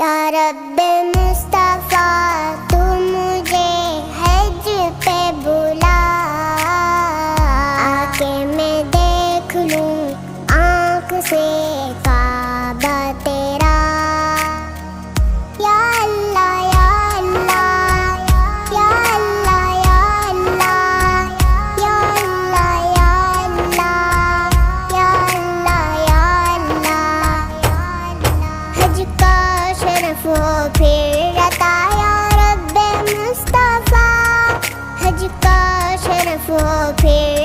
یا رب مصطفیٰ تو مجھے حج پہ بلا، آ کے میں دیکھ لوں آنکھ سے کعبہ تیرا۔ یا اللہ یا اللہ یا اللہ یا اللہ یا اللہ یا اللہ یا اللہ یا اللہ۔ حج کا شرف ہو پھر عطا یا رب مصطفیٰ، حج کا شرف ہو پھر